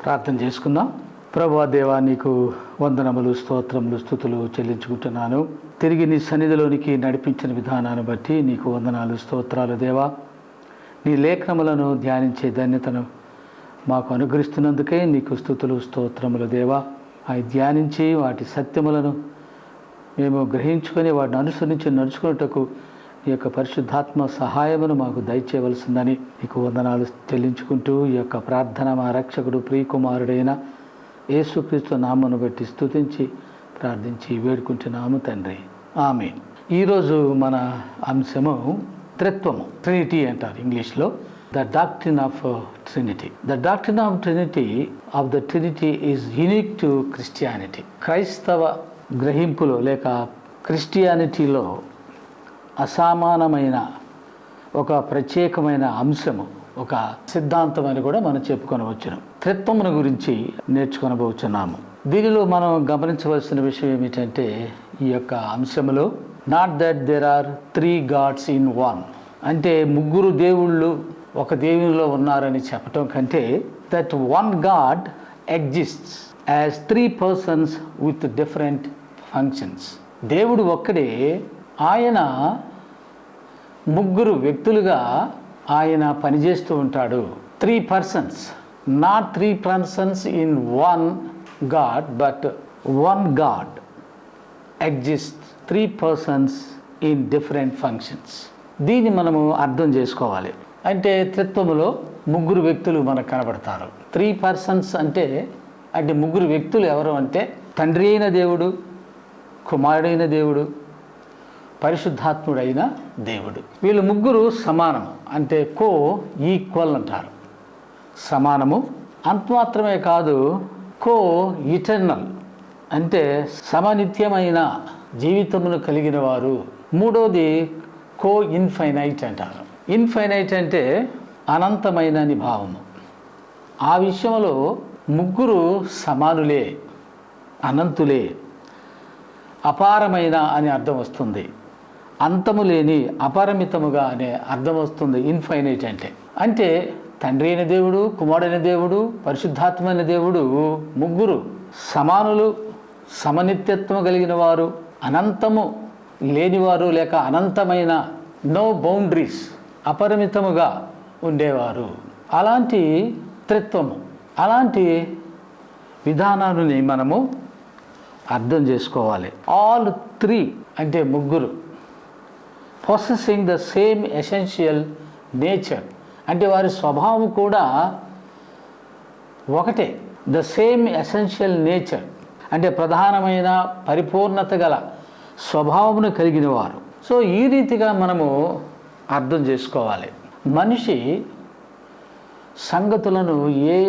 ప్రార్థన చేసుకుందాం. ప్రభువా దేవా, నీకు వందనములు, స్తోత్రములు, స్తుతులు చెల్లించుకుంటున్నాను. తిరిగి నీ సన్నిధిలోనికి నడిపించిన విధానాన్ని బట్టి నీకు వందనాలు, స్తోత్రాలు దేవా. నీ లేఖనములను ధ్యానించే ధన్యతను మాకు అనుగ్రహిస్తున్నందుకే నీకు స్తుతులు, స్తోత్రములు దేవా. అవి ధ్యానించి వాటి సత్యములను మేము గ్రహించుకొని వాటిని అనుసరించి నడుచుకున్నటకు ఈ యొక్క పరిశుద్ధాత్మ సహాయమును మాకు దయచేయవలసిందని నీకు వందనాలు చెల్లించుకుంటూ ఈ యొక్క ప్రార్థన మా రక్షకుడు ప్రియకుమారుడైన యేసుక్రీస్తు నామమును బట్టి స్తుతించి ప్రార్థించి వేడుకుంటున్నాము తండ్రి, ఆమేన్. ఈరోజు మన అంశము త్రిత్వము, ట్రినిటీ అంటారు ఇంగ్లీష్లో. The doctrine of Trinity. The doctrine of the Trinity is unique to Christianity. క్రైస్తవ గ్రహింపులో లేక క్రిస్టియానిటీలో అసమానమైన ఒక ప్రత్యేకమైన అంశము, ఒక సిద్ధాంతం అని కూడా మనం చెప్పుకొనవచ్చును. త్రిత్వమును గురించి నేర్చుకొనబోచున్నాము. దీనిలో మనం గమనించవలసిన విషయం ఏమిటంటే, ఈ యొక్క అంశంలో not that there are 3 gods in one, అంటే ముగ్గురు దేవుళ్ళు ఒక దేవునిలో ఉన్నారని చెప్పటం కంటే, that one God exists as 3 persons with different functions. దేవుడు ఒక్కడే, ఆయన ముగ్గురు వ్యక్తులుగా ఆయన పనిచేస్తూ ఉంటాడు. 3 persons, not 3 persons in one God, but one God exist 3 persons in different functions. దీన్ని మనము అర్థం చేసుకోవాలి. అంటే త్రిత్వములో ముగ్గురు వ్యక్తులు మనకు కనబడతారు. 3 పర్సన్స్ అంటే ముగ్గురు వ్యక్తులు ఎవరు అంటే, తండ్రి అయిన దేవుడు, కుమారుడైన దేవుడు, పరిశుద్ధాత్ముడైన దేవుడు. వీళ్ళు ముగ్గురు సమానము, అంటే కో ఈక్వల్ అంటారు. సమానము అంత మాత్రమే కాదు, కో ఇటర్నల్ అంటే సమనిత్యమైన జీవితమును కలిగిన వారు. మూడోది కో ఇన్ఫైనైట్ అంటారు. ఇన్ఫైనైట్ అంటే అనంతమైన అని భావము. ఆ విషయంలో ముగ్గురు సమానులే, అనంతులే, అపారమైన అని అర్థం వస్తుంది. అంతము లేని, అపరిమితముగా అనే అర్థం వస్తుంది ఇన్ఫైనైట్ అంటే తండ్రి అయిన దేవుడు, కుమారుడైన దేవుడు, పరిశుద్ధాత్మైన దేవుడు ముగ్గురు సమానులు, సమనిత్యత్వం కలిగిన వారు, అనంతము లేనివారు లేక అనంతమైన, నో బౌండరీస్, అపరిమితముగా ఉండేవారు. అలాంటి త్రిత్వము, అలాంటి విధానాన్ని మనము అర్థం చేసుకోవాలి. ఆల్ 3 అంటే ముగ్గురు possessing the same essential nature, అంటే వారి స్వభావం కూడా ఒకటే. ద సేమ్ ఎసెన్షియల్ నేచర్ అంటే ప్రధానమైన పరిపూర్ణత గల స్వభావమును కలిగిన వారు. సో ఈ రీతిగా మనము అర్థం చేసుకోవాలి. మనిషి సంగతులను ఏ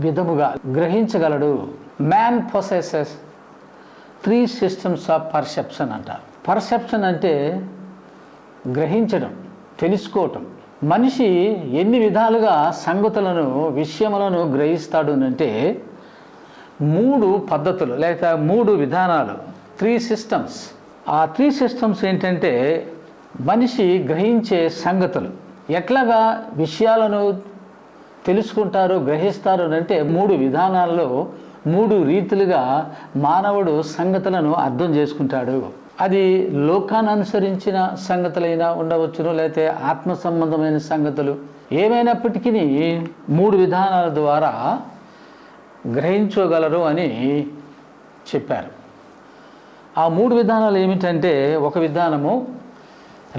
విధముగా గ్రహించగలడు? Man possesses 3 systems of perception అంటారు. పర్సెప్షన్ అంటే గ్రహించడం, తెలుసుకోవటం. మనిషి ఎన్ని విధాలుగా సంగతులను, విషయములను గ్రహిస్తాడు అంటే 3 పద్ధతులు లేక 3 విధానాలు, 3 systems. ఆ 3 systems ఏంటంటే మనిషి గ్రహించే సంగతులు. ఎట్లాగా విషయాలను తెలుసుకుంటారు, గ్రహిస్తారు అంటే 3 విధానాల్లో 3 రీతులుగా మానవుడు సంగతులను అర్థం చేసుకుంటాడు. అది లోకాన్ని అనుసరించిన సంగతులైనా ఉండవచ్చును, లేకపోతే ఆత్మ సంబంధమైన సంగతులు. ఏమైనప్పటికీ 3 విధానాల ద్వారా గ్రహించగలరు అని చెప్పారు. ఆ 3 విధానాలు ఏమిటంటే, ఒక విధానము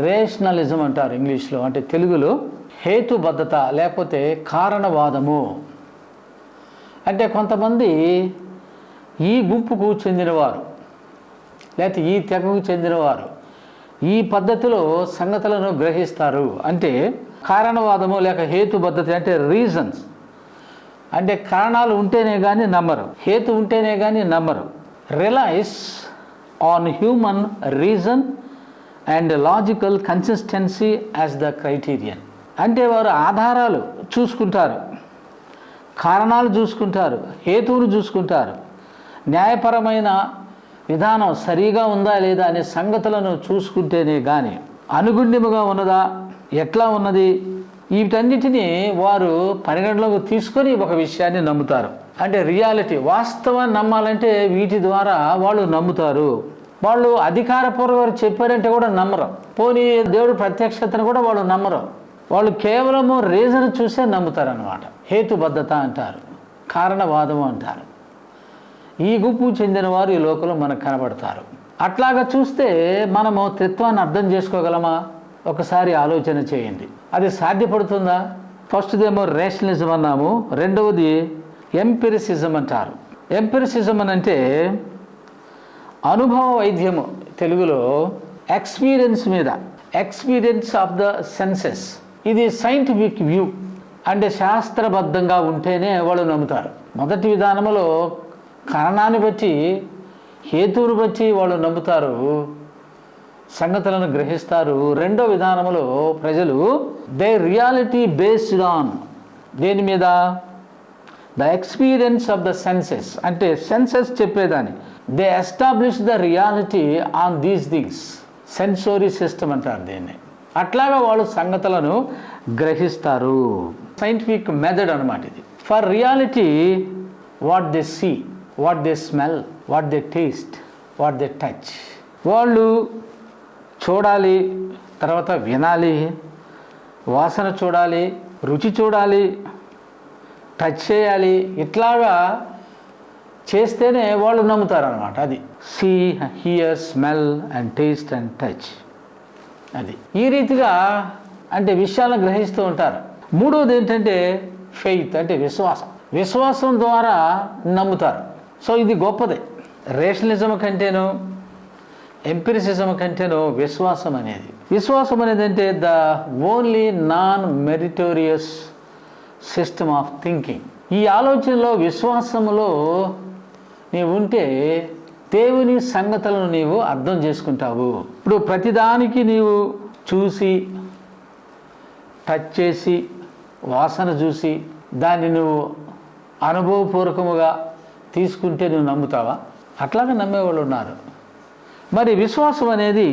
రేషనలిజం అంటారు ఇంగ్లీష్లో, అంటే తెలుగులో హేతుబద్ధత లేకపోతే కారణవాదము. అంటే కొంతమంది ఈ గుంపుకు చెందినవారు లేకపోతే ఈ తెగకు చెందినవారు ఈ పద్ధతిలో సంగతులను గ్రహిస్తారు. అంటే కారణవాదము లేక హేతుబద్ధత అంటే రీజన్స్, అంటే కారణాలు ఉంటేనే కానీ నమ్మరు, హేతు ఉంటేనే కానీ నమ్మరు. Relies on human reason and logical consistency as the criterion. అంటే వారు ఆధారాలు చూసుకుంటారు, కారణాలు చూసుకుంటారు, హేతువును చూసుకుంటారు, న్యాయపరమైన విధానం సరిగా ఉందా లేదా అనే సంగతులను చూసుకుంటేనే కానీ అనుగుణ్యముగా ఉన్నదా, ఎట్లా ఉన్నది వీటన్నిటినీ వారు పరిగణలోకి తీసుకొని ఒక విషయాన్ని నమ్ముతారు. అంటే రియాలిటీ, వాస్తవాన్ని నమ్మాలంటే వీటి ద్వారా వాళ్ళు నమ్ముతారు. వాళ్ళు అధికారపూర్వకంగా చెప్పారంటే కూడా నమ్మరు. పోనీ దేవుడు ప్రత్యక్షతను కూడా వాళ్ళు నమ్మరు. వాళ్ళు కేవలము రీజన్ చూసే నమ్ముతారు అన్నమాట. హేతుబద్ధత అంటారు, కారణవాదం అంటారు. ఈ గుంపు చెందిన వారు ఈ లోకంలో మనకు కనబడతారు. అట్లాగా చూస్తే మనము త్రిత్వాన్ని అర్థం చేసుకోగలమా? ఒకసారి ఆలోచన చేయండి. అది సాధ్యపడుతుందా? ఫస్ట్దేమో రేషనలిజం అన్నాము, రెండవది ఎంపిరిసిజం అంటారు. ఎంపిరిసిజం అని అంటే అనుభవ వైద్యము, తెలుగులో ఎక్స్పీరియన్స్ మీద, ఎక్స్పీరియన్స్ ఆఫ్ ద సెన్సెస్. ఇది సైంటిఫిక్ వ్యూ, అంటే శాస్త్రబద్ధంగా ఉంటేనే వాళ్ళు నమ్ముతారు. మొదటి విధానంలో కారణాన్ని బట్టి, హేతువును బట్టి వాళ్ళు నమ్ముతారు, సంగతులను గ్రహిస్తారు. రెండో విధానంలో ప్రజలు దే రియాలిటీ బేస్డ్ ఆన్ దేని మీద? The experience of the senses, అంటే సెన్సెస్ చెప్పేదాన్ని. They establish the reality on these things. Sensory system అంటారు దీన్ని. అట్లాగా వాళ్ళు సంగతులను గ్రహిస్తారు. సైంటిఫిక్ మెథడ్ అన్నమాట ఇది. For reality, what they see, what they smell, what they taste, what they touch. వాళ్ళు చూడాలి, తర్వాత వినాలి, వాసన చూడాలి, రుచి చూడాలి, టచ్ చేయాలి. ఇట్లాగా చేస్తేనే వాళ్ళు నమ్ముతారు అన్నమాట. అది see, hear, smell and taste and touch. అది ఈ రీతిగా అంటే విషయాలను గ్రహిస్తూ ఉంటారు. మూడవది ఏంటంటే ఫెయిత్, అంటే విశ్వాసం. విశ్వాసం ద్వారా నమ్ముతారు. సో ఇది గొప్పదే. రేషనలిజం కంటేనో ఎంపిరిసిజం కంటేనో విశ్వాసం అనేది. విశ్వాసం అనేది అంటే the only non meritorious system of thinking. ఈ ఆలోచనలో, విశ్వాసములో నీవు ఉంటే దేవుని సంగతులను నీవు అర్థం చేసుకుంటావు. ఇప్పుడు ప్రతిదానికి నీవు చూసి, టచ్ చేసి, వాసన చూసి దాన్ని నువ్వు అనుభవపూర్వకముగా తీసుకుంటే నువ్వు నమ్ముతావా? అట్లాగే నమ్మేవాళ్ళు ఉన్నారు. మరి విశ్వాసం అనేది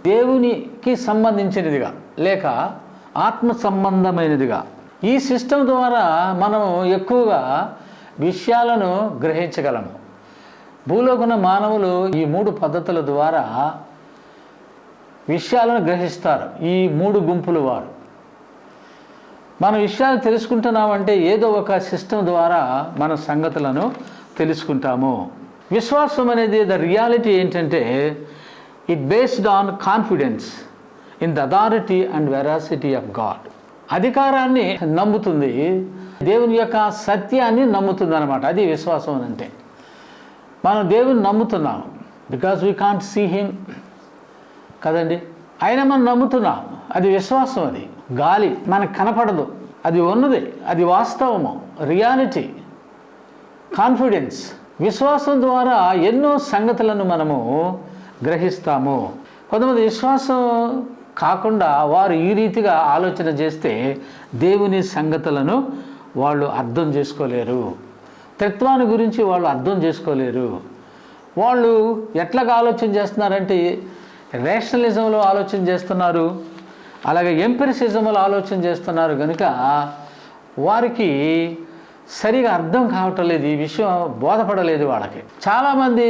దేవునికి సంబంధించినదిగా లేక ఆత్మ సంబంధమైనదిగా, ఈ సిస్టమ్ ద్వారా మనం ఎక్కువగా విషయాలను గ్రహించగలము. భూలోకున్న మానవులు ఈ 3 పద్ధతుల ద్వారా విషయాలను గ్రహిస్తారు. ఈ 3 గుంపులు వారు. మన విషయాలు తెలుసుకుంటున్నామంటే ఏదో ఒక సిస్టమ్ ద్వారా మన సంగతులను తెలుసుకుంటాము. విశ్వాసం అనేది ద రియాలిటీ ఏంటంటే it based on confidence in the authority and veracity of God. అధికారాన్ని నమ్ముతుంది, దేవుని యొక్క సత్యాన్ని నమ్ముతుంది అన్నమాట. అది విశ్వాసం అని అంటే. మనం దేవుని నమ్ముతున్నాం because we can't see him కదండి. అయినా మనం నమ్ముతున్నాం, అది విశ్వాసం. అది గాలి మనకు కనపడదు, అది ఉన్నది, అది వాస్తవము, రియాలిటీ, కాన్ఫిడెన్స్. విశ్వాసం ద్వారా ఎన్నో సంగతులను మనము గ్రహిస్తాము. కొంతమంది విశ్వాసం కాకుండా వారు ఈ రీతిగా ఆలోచన చేస్తే దేవుని సంగతులను వాళ్ళు అర్థం చేసుకోలేరు. త్రిత్వాన్ని గురించి వాళ్ళు అర్థం చేసుకోలేరు. వాళ్ళు ఎట్లాగా ఆలోచన చేస్తున్నారంటే రేషనలిజంలో ఆలోచన చేస్తున్నారు, అలాగే ఎంపిరిసిజంలో ఆలోచన చేస్తున్నారు. కనుక వారికి సరిగా అర్థం కావటం లేదు, ఈ విషయం బోధపడలేదు వాళ్ళకి. చాలామంది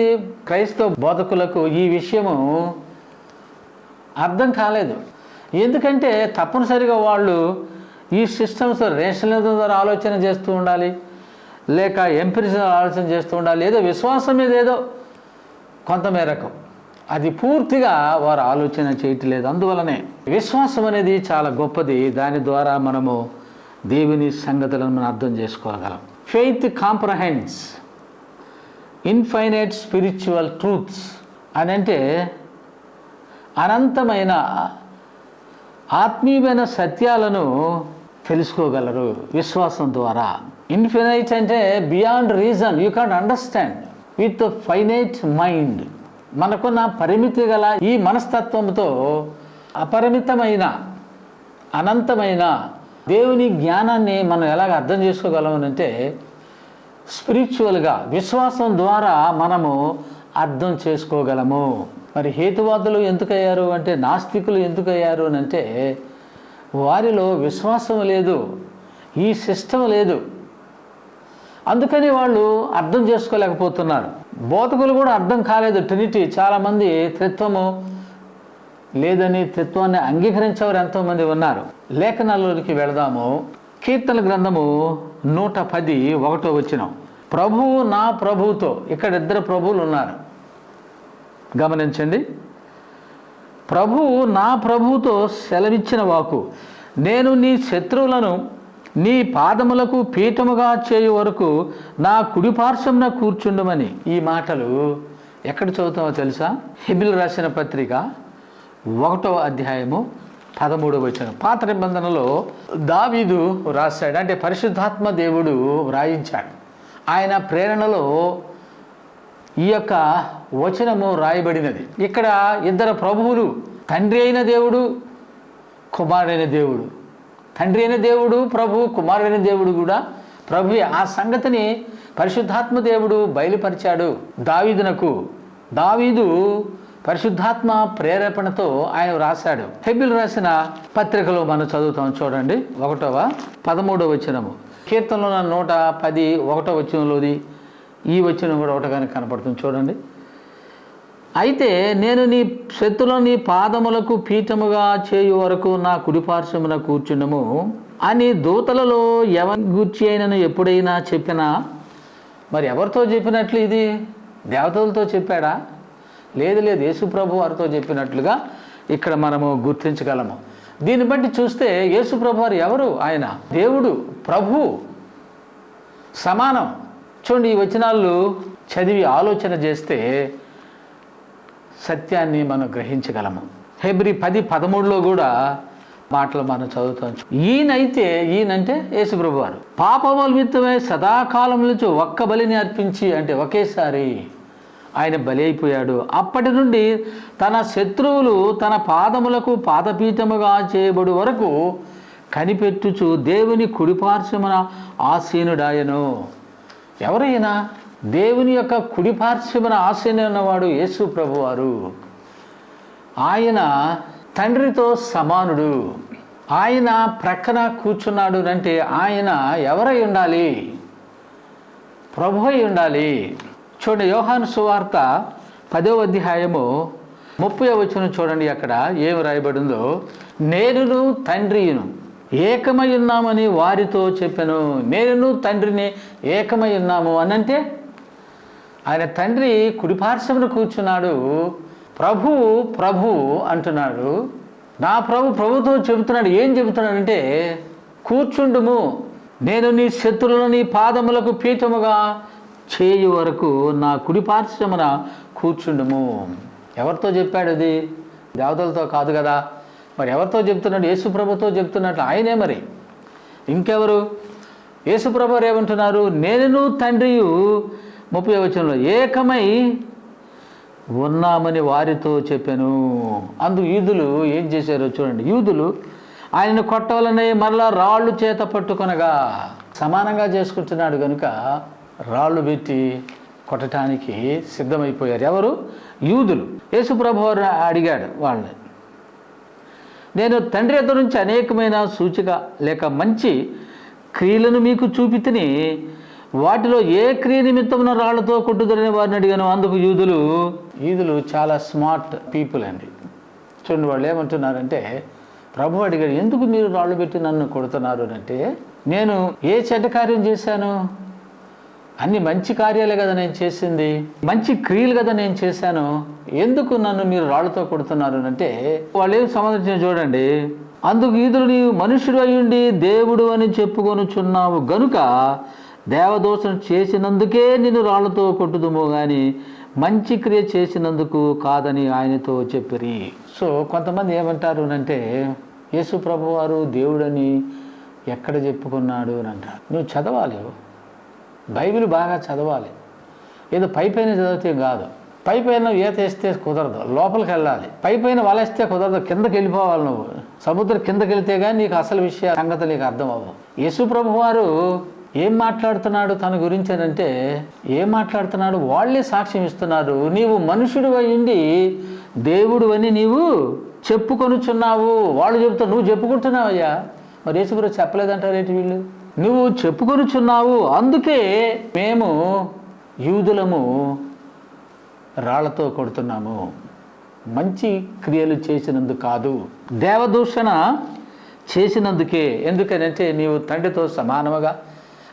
క్రైస్తవ బోధకులకు ఈ విషయము అర్థం కాలేదు. ఎందుకంటే తప్పనిసరిగా వాళ్ళు ఈ సిస్టమ్స్ రేషనలిజం ద్వారా ఆలోచన చేస్తూ ఉండాలి, లేక ఎంపిరిసిజం ఆలోచన చేస్తూ ఉండాలి. ఏదో విశ్వాసం మీద ఏదో కొంతమేరకు, అది పూర్తిగా వారు ఆలోచన చేయట్లేదు. అందువలనే విశ్వాసం అనేది చాలా గొప్పది. దాని ద్వారా మనము దేవుని సంగతులను మనం అర్థం చేసుకోగలం. ఫెయిత్ కాంప్రహెండ్స్ ఇన్ఫైనైట్ స్పిరిచువల్ ట్రూత్స్ అని అంటే అనంతమైన ఆత్మీయమైన సత్యాలను తెలుసుకోగలరు విశ్వాసం ద్వారా. ఇన్ఫినైట్ అంటే beyond reason, you can't understand with finite mind. మనకున్న పరిమితి గల ఈ మనస్తత్వంతో అపరిమితమైన అనంతమైన దేవుని జ్ఞానాన్ని మనం ఎలాగ అర్థం చేసుకోగలమనంటే స్పిరిచువల్గా విశ్వాసం ద్వారా మనము అర్థం చేసుకోగలము. మరి హేతువాదులు ఎందుకయ్యారు అంటే, నాస్తికులు ఎందుకయ్యారు అని అంటే వారిలో విశ్వాసం లేదు, ఈ సిస్టమ్ లేదు. అందుకని వాళ్ళు అర్థం చేసుకోలేకపోతున్నారు. బోధకులు కూడా అర్థం కాలేదు ట్రినిటీ. చాలామంది త్రిత్వము లేదని త్రిత్వాన్ని అంగీకరించేవారు ఎంతోమంది ఉన్నారు. లేఖనాల్లోనికి వెళదాము. కీర్తన గ్రంథము 110:1 ప్రభువు నా ప్రభువుతో. ఇక్కడ ఇద్దరు ప్రభువులు ఉన్నారు, గమనించండి. ప్రభువు నా ప్రభువుతో సెలవిచ్చిన వాకు, నేను నీ శత్రువులను నీ పాదములకు పీఠముగా చేయు వరకు నా కుడిపార్శ్వమున కూర్చుండమని. ఈ మాటలు ఎక్కడ చదువుతామో తెలుసా? హెబ్రీయులకు రాసిన పత్రిక 1:13 పాత నిబంధనలో దావీదు రాశాడు. అంటే పరిశుద్ధాత్మ దేవుడు వ్రాయించాడు. ఆయన ప్రేరణలో ఈ యొక్క వచనము రాయబడినది. ఇక్కడ ఇద్దరు ప్రభువులు, తండ్రి అయిన దేవుడు, కుమారుడైన దేవుడు. తండ్రి అయిన దేవుడు ప్రభు, కుమారుడైన దేవుడు కూడా ప్రభువే. ఆ సంగతిని పరిశుద్ధాత్మ దేవుడు బయలుపరిచాడు దావీదునకు. దావీదు పరిశుద్ధాత్మ ప్రేరేపణతో ఆయన రాశాడు. హెబ్రీయులకు రాసిన పత్రికలో మనం చదువుతాం, చూడండి. 1:13 కీర్తనలో 110:1 ఈ వచనం కూడా ఒకటిగానే కనపడుతుంది, చూడండి. అయితే నేను నీ శత్రువులను నీ పాదములకు పీఠముగా చేయు వరకు నా కుడిపార్శ్వమున కూర్చుండము అని దూతలలో ఎవరి గూర్చి అయినను ఎప్పుడైనా చెప్పినా, మరి ఎవరితో చెప్పినట్లు ఇది? దేవతలతో చెప్పాడా? లేదు, యేసుప్రభు వారితో చెప్పినట్లుగా ఇక్కడ మనము గుర్తించగలము. దీన్ని బట్టి చూస్తే యేసుప్రభు వారు ఎవరు? ఆయన దేవుడు, ప్రభు, సమానం. చూడండి, ఈ వచనాలు చదివి ఆలోచన చేస్తే సత్యాన్ని మనం గ్రహించగలము. హెబ్రీ 10:13 కూడా మాటలు మనం చదువుతాం. ఈయనంటే యేసుప్రభు వారు పాపముల నిమిత్తమై సదాకాలం నుంచి ఒక్క బలిని అర్పించి, అంటే ఒకేసారి ఆయన బలి అయిపోయాడు. అప్పటి నుండి తన శత్రువులు తన పాదములకు పాదపీఠముగా చేయబడు వరకు కనిపెట్టుచు దేవుని కుడిపార్శ్వమున ఆసీనుడాయను. ఎవరైనా దేవుని యొక్క కుడిపార్శ్వమున ఆసీనున్నవాడు యేసు ప్రభువారు. ఆయన తండ్రితో సమానుడు. ఆయన ప్రక్కన కూర్చున్నాడు అంటే ఆయన ఎవరై ఉండాలి? ప్రభు అయి ఉండాలి. చూడండి, యోహాను సువార్త 10:30 చూడండి. అక్కడ ఏమి రాయబడిందో, నేనును తండ్రియును ఏకమై ఉన్నామని వారితో చెప్పాను. నేనును తండ్రిని ఏకమై ఉన్నాము అనంటే ఆయన తండ్రి కుడిపార్శ్వమున కూర్చున్నాడు. ప్రభు అంటున్నాడు. నా ప్రభుతో చెబుతున్నాడు. ఏం చెబుతున్నాడంటే, కూర్చుండుము, నేను నీ శత్రువులను నీ పాదములకు పీఠముగా చేయు వరకు నా కుడిపార్శ్వమున కూర్చుండుము. ఎవరితో చెప్పాడు? అది దేవతలతో కాదు కదా. మరి ఎవరితో చెప్తున్నాడు? యేసుప్రభుతో చెప్తున్నట్లు ఆయనే. మరి ఇంకెవరు? యేసుప్రభు ఏమంటున్నారు? నేను తండ్రియు 30 ఏకమై ఉన్నామని వారితో చెప్పాను. అందుకు యూదులు ఏం చేశారో చూడండి. యూదులు ఆయనను కొట్టవలనే మరలా రాళ్ళు చేత పట్టుకొనగా, సమానంగా చేసుకుంటున్నాడు కనుక రాళ్ళు పెట్టి కొట్టడానికి సిద్ధమైపోయారు. ఎవరు? యూదులు. యేసుప్రభు అడిగాడు వాళ్ళని, నేను తండ్రి ఎదురు నుంచి అనేకమైన సూచిక లేక మంచి క్రియలను మీకు చూపితిని, వాటిలో ఏ క్రియ నిమిత్తమున రాళ్లతో కొట్టుదరని వారిని అడిగాను. అందుకు యూదులు చాలా స్మార్ట్ పీపుల్ అండి. చూడండి, వాళ్ళు ఏమంటున్నారంటే, ప్రభు అడిగాడు, ఎందుకు మీరు రాళ్ళు పెట్టి నన్ను కొడుతున్నారు అంటే, నేను ఏ చెడ్డ కార్యం చేశాను? అన్ని మంచి కార్యాలే కదా నేను చేసింది, మంచి క్రియలు కదా నేను చేశాను, ఎందుకు నన్ను మీరు రాళ్ళతో కొడుతున్నారు అంటే వాళ్ళు ఏం సమాధానం చూడండి. అందుకు యూదులు, నీవు మనుష్యుడు అయ్యుండి దేవుడు అని చెప్పుకొనుచున్నావు గనుక దేవదోషం చేసినందుకే నిన్ను రాళ్లతో కొట్టుదుమో కానీ మంచి క్రియ చేసినందుకు కాదని ఆయనతో చెప్పిరి. సో కొంతమంది ఏమంటారు అంటే, యేసు ప్రభు వారు దేవుడని ఎక్కడ చెప్పుకున్నాడు అని అంటారు. నువ్వు చదవాలి, బైబిల్ బాగా చదవాలి. ఏదో పైపైన చదివితే కాదు. పైపైన ఈత వేస్తే కుదరదు, లోపలికి వెళ్ళాలి. పైపైన వలేస్తే కుదరదు, కిందకి వెళ్ళిపోవాలి. నువ్వు సముద్రం కిందకి వెళితే కానీ నీకు అసలు విషయ సంగతి నీకు అర్థం అవ్వదు. యేసు ప్రభు వారు ఏం మాట్లాడుతున్నాడు తన గురించి అని అంటే, ఏం మాట్లాడుతున్నాడు? వాళ్ళే సాక్ష్యం ఇస్తున్నారు. నీవు మనుషుడు అయ్యుండి దేవుడు అని నీవు చెప్పుకొనుచున్నావు. వాళ్ళు చెప్తావు, నువ్వు చెప్పుకుంటున్నావయ్యా. మరి యేసుగురు చెప్పలేదంటారేంటి వీళ్ళు? నువ్వు చెప్పుకొనుచున్నావు, అందుకే మేము యూదులము రాళ్లతో కొడుతున్నాము. మంచి క్రియలు చేసినందుకు కాదు, దేవదూషణ చేసినందుకే. ఎందుకనంటే నీవు తండ్రితో సమానముగా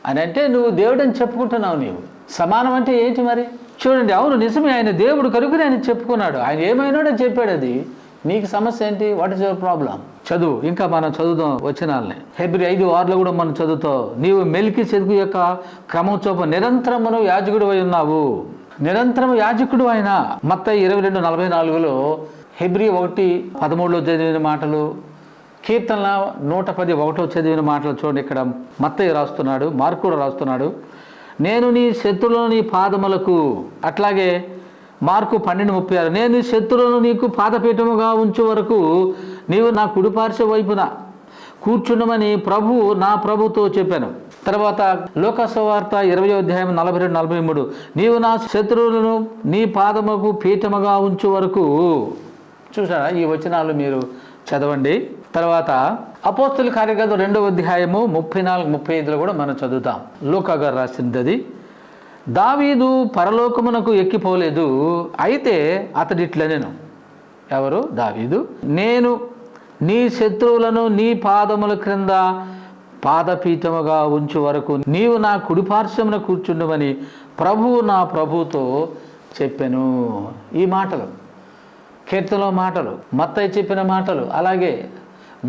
అని అంటే నువ్వు దేవుడు అని చెప్పుకుంటున్నావు. నీవు సమానం అంటే ఏంటి మరి? చూడండి, అవును నిజమే, ఆయన దేవుడు కనుకనే ఆయన చెప్పుకున్నాడు. ఆయన ఏమైనాడో చెప్పాడు. అది నీకు సమస్య ఏంటి? What is your problem? చదువు, ఇంకా మనం చదువుదాం వచనాలని. హెబ్రీ 5:6 కూడా మనం చదువుతావు. నీవు మెల్కీసెదెకు యొక్క క్రమం చొప్పున నిరంతరమును యాజకుడు అయి ఉన్నావు. నిరంతరం యాజకుడు ఆయన. మత్తయి 22:44 హెబ్రీ 1:13 చదివిన మాటలు, కీర్తనల 110:1 చదివిన మాటలు చూడండి. ఇక్కడ మత్తయి రాస్తున్నాడు, మార్కు కూడా రాస్తున్నాడు. నేను నీ శత్రువులను నీ పాదములకు. అట్లాగే మార్కు 12:36 నేను నీ శత్రువులను నీకు పాదపీఠముగా ఉంచే వరకు నీవు నా కుడిపార్శ్వ వైపున కూర్చుండమని నా ప్రభుతో చెప్పాను. తర్వాత లోకసువార్త 20:42-43 నీవు నా శత్రువులను నీ పాదముకు పీఠముగా ఉంచే వరకు. చూసారా, ఈ వచనాలు మీరు చదవండి. తర్వాత అపోస్తలుల కార్యగ్రంథం 2:34-35 కూడా మనం చదువుతాం. లూకా గారు రాసింది అది. దావీదు పరలోకమునకు ఎక్కిపోలేదు, అయితే అతడు ఇట్లనెను. ఎవరు? దావీదు. నేను నీ శత్రువులను నీ పాదముల క్రింద పాదపీఠముగా ఉంచు వరకు నీవు నా కుడిపార్శ్వమున కూర్చుండమని నా ప్రభుతో చెప్పాను. ఈ మాటలు కీర్తనలో మాటలు, మత్తయి చెప్పిన మాటలు, అలాగే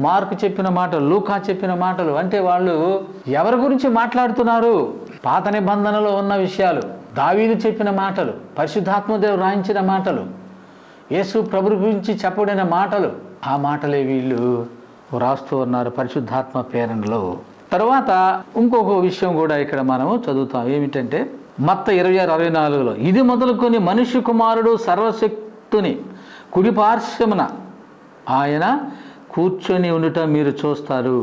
మార్కు చెప్పిన మాటలు, లూకా చెప్పిన మాటలు. అంటే వాళ్ళు ఎవరి గురించి మాట్లాడుతున్నారు? పాత నిబంధనలో ఉన్న విషయాలు, దావీదు చెప్పిన మాటలు, పరిశుద్ధాత్మదేవుడు రాయించిన మాటలు, యేసు ప్రభు గురించి చెప్పబడిన మాటలు. ఆ మాటలే వీళ్ళు రాస్తూ ఉన్నారు పరిశుద్ధాత్మ ప్రేరణలో. తర్వాత ఇంకొక విషయం కూడా ఇక్కడ మనము చదువుతాం. ఏమిటంటే మత్తయి 26:64 ఇది మొదలుకొని మనుష్య కుమారుడు సర్వశక్తుని కుడిపార్శ్వమున ఆయన కూర్చొని ఉండటం మీరు చూస్తారు.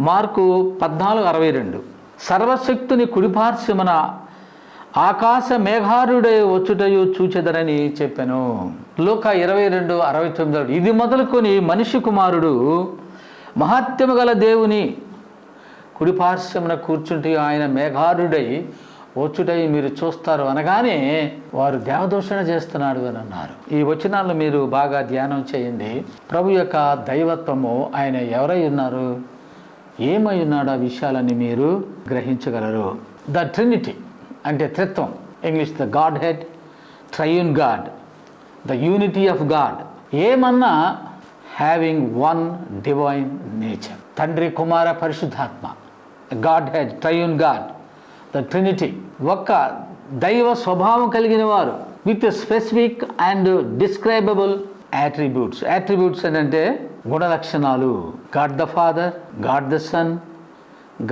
మార్కు 14:62 సర్వశక్తుని కుడిపార్శ్వమున ఆకాశ మేఘారుడే వచ్చుటయు చూచెదరని చెప్పాను. లూకా 22:69 ఇది మొదలుకొని మనిషి కుమారుడు మహత్యము గల దేవుని కుడిపార్శ్వమున కూర్చుంటే ఆయన మేఘారుడై వచ్చుటై మీరు చూస్తారు అనగానే వారు దేవదూషణ చేస్తున్నాడు అని అన్నారు. ఈ వచనాలను మీరు బాగా ధ్యానం చేయండి. ప్రభు యొక్క దైవత్వము, ఆయన ఎవరై ఉన్నారు, ఏమై ఉన్నాడు, ఆ విషయాలన్నీ మీరు గ్రహించగలరు. ద ట్రినిటీ అంటే త్రిత్వం, English the God head, triune God, the unity of God. ఏమన్నా హ్యావింగ్ వన్ డివైన్ నేచర్, తండ్రి కుమార పరిశుద్ధాత్మ, God head, triune God, the Trinity, ఒక్క దైవ స్వభావం కలిగిన వారు with specific and describable attributes. Attributes అంటే గుణలక్షణాలు. God the Father, God the Son,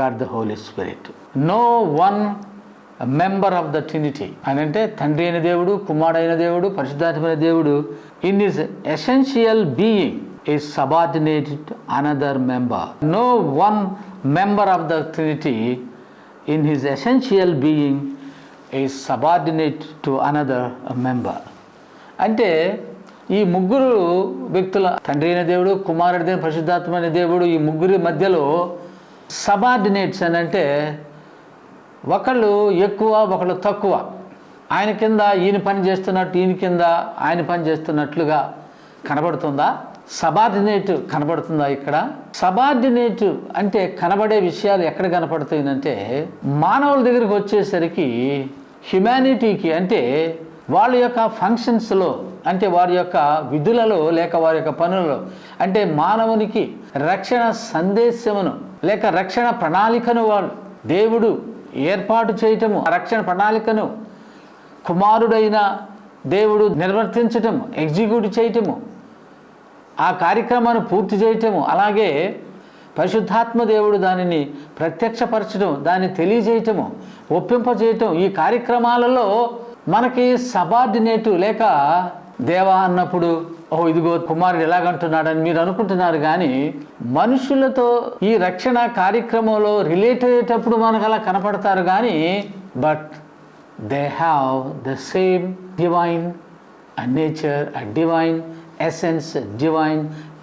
God the Holy Spirit. No one member of the Trinity అని అంటే తండ్రి అయిన దేవుడు, కుమారుడైన దేవుడు, పరిశుద్ధాత్మైన దేవుడు in his essential being is subordinated to another member. No one member of the Trinity in his essential being is subordinate to another member. అంటే ఈ ముగ్గురు వ్యక్తుల, తండ్రి అయిన దేవుడు, కుమారుడి దేవుడు, పరిశుద్ధాత్మైన దేవుడు, ఈ ముగ్గురి మధ్యలో సబార్డినేట్స్ అని అంటే ఒకళ్ళు ఎక్కువ, ఒకళ్ళు తక్కువ. ఆయన కింద ఈయన పని చేస్తున్నట్టు, ఈయన కింద ఆయన పని చేస్తున్నట్లుగా కనబడుతుందా? సబార్డినేట్ కనబడుతుందా ఇక్కడ? సబార్డినేట్ అంటే కనబడే విషయాలు ఎక్కడ కనపడుతాయంటే మానవుల దగ్గరికి వచ్చేసరికి హ్యుమానిటీకి, అంటే వాళ్ళ యొక్క ఫంక్షన్స్లో, అంటే వారి యొక్క విధులలో లేక వారి యొక్క పనులలో, అంటే మానవునికి రక్షణ సందేశమును లేక రక్షణ ప్రణాళికను వాళ్ళు దేవుడు ఏర్పాటు చేయటము, రక్షణ ప్రణాళికను కుమారుడైన దేవుడు నిర్వర్తించటము, ఎగ్జిక్యూట్ చేయటము, ఆ కార్యక్రమాన్ని పూర్తి చేయటము, అలాగే పరిశుద్ధాత్మ దేవుడు దానిని ప్రత్యక్షపరచడం, దాన్ని తెలియజేయటము, ఒప్పింపజేయటం, ఈ కార్యక్రమాలలో మనకి సబార్డినేటు లేక దేవా అన్నప్పుడు ఇదిగో కుమారుడు ఎలాగంటున్నాడని మీరు అనుకుంటున్నారు, కానీ మనుషులతో ఈ రక్షణ కార్యక్రమంలో రిలేట్ అయ్యేటప్పుడు మనకు అలా కనపడతారు, కానీ but they have the same divine nature, divine essence, divine